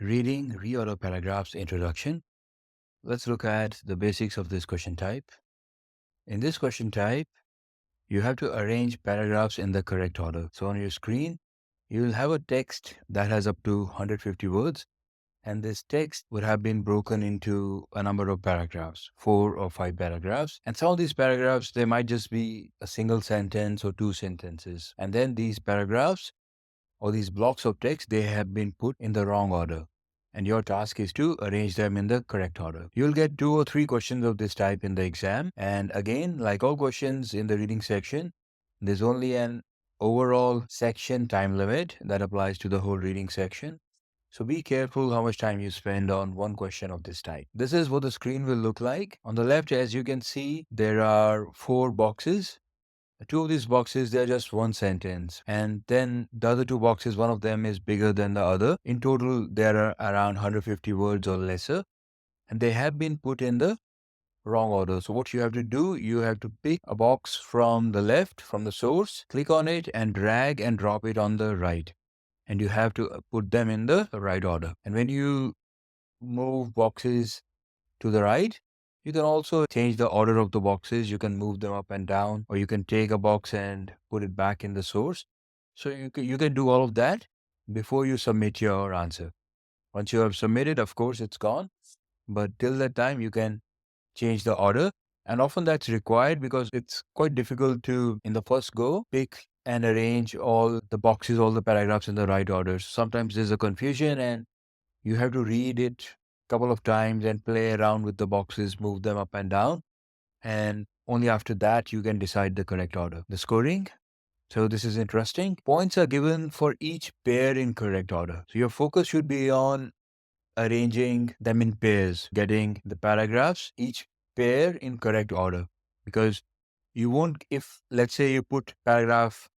Reading reorder paragraphs introduction. Let's look at the basics of this question type. In this question type, you have to arrange paragraphs in the correct order. So on your screen, you will have a text that has up to 150 words, and this text would have been broken into a number of paragraphs, 4 or 5 paragraphs. And some of these paragraphs, they might just be a single sentence or 2 sentences. And then these paragraphs or these blocks of text, they have been put in the wrong order. And your task is to arrange them in the correct order. You'll get 2 or 3 questions of this type in the exam. And again, like all questions in the reading section, there's only an overall section time limit that applies to the whole reading section. So be careful how much time you spend on one question of this type. This is what the screen will look like. On the left, as you can see, there are 4 boxes. 2 of these boxes, they're just one sentence. And then the other 2 boxes, one of them is bigger than the other. In total, there are around 150 words or lesser. And they have been put in the wrong order. So what you have to do, you have to pick a box from the left, from the source, click on it and drag and drop it on the right. And you have to put them in the right order. And when you move boxes to the right, you can also change the order of the boxes. You can move them up and down, or you can take a box and put it back in the source. So you can do all of that before you submit your answer. Once you have submitted, of course, it's gone. But till that time, you can change the order. And often that's required because it's quite difficult to, in the first go, pick and arrange all the boxes, all the paragraphs in the right order. Sometimes there's a confusion and you have to read it a couple of times and play around with the boxes, move them up and down. And only after that, you can decide the correct order. The scoring. So this is interesting. Points are given for each pair in correct order. So your focus should be on arranging them in pairs, getting the paragraphs, each pair in correct order. Because you won't, if let's say you put paragraph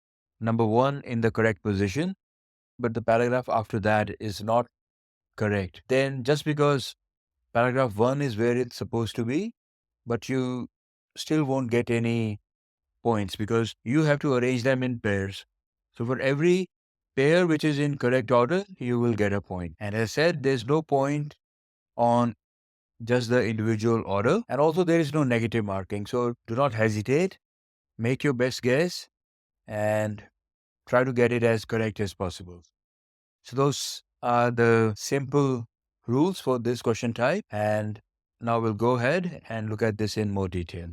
number 1 in the correct position, but the paragraph after that is not correct, then just because paragraph 1 is where it's supposed to be, but you still won't get any points because you have to arrange them in pairs. So for every pair which is in correct order, you will get a point. And as I said, there's no point on just the individual order. And also there is no negative marking. So do not hesitate. Make your best guess and try to get it as correct as possible. So those are the simple rules for this question type. And now we'll go ahead and look at this in more detail.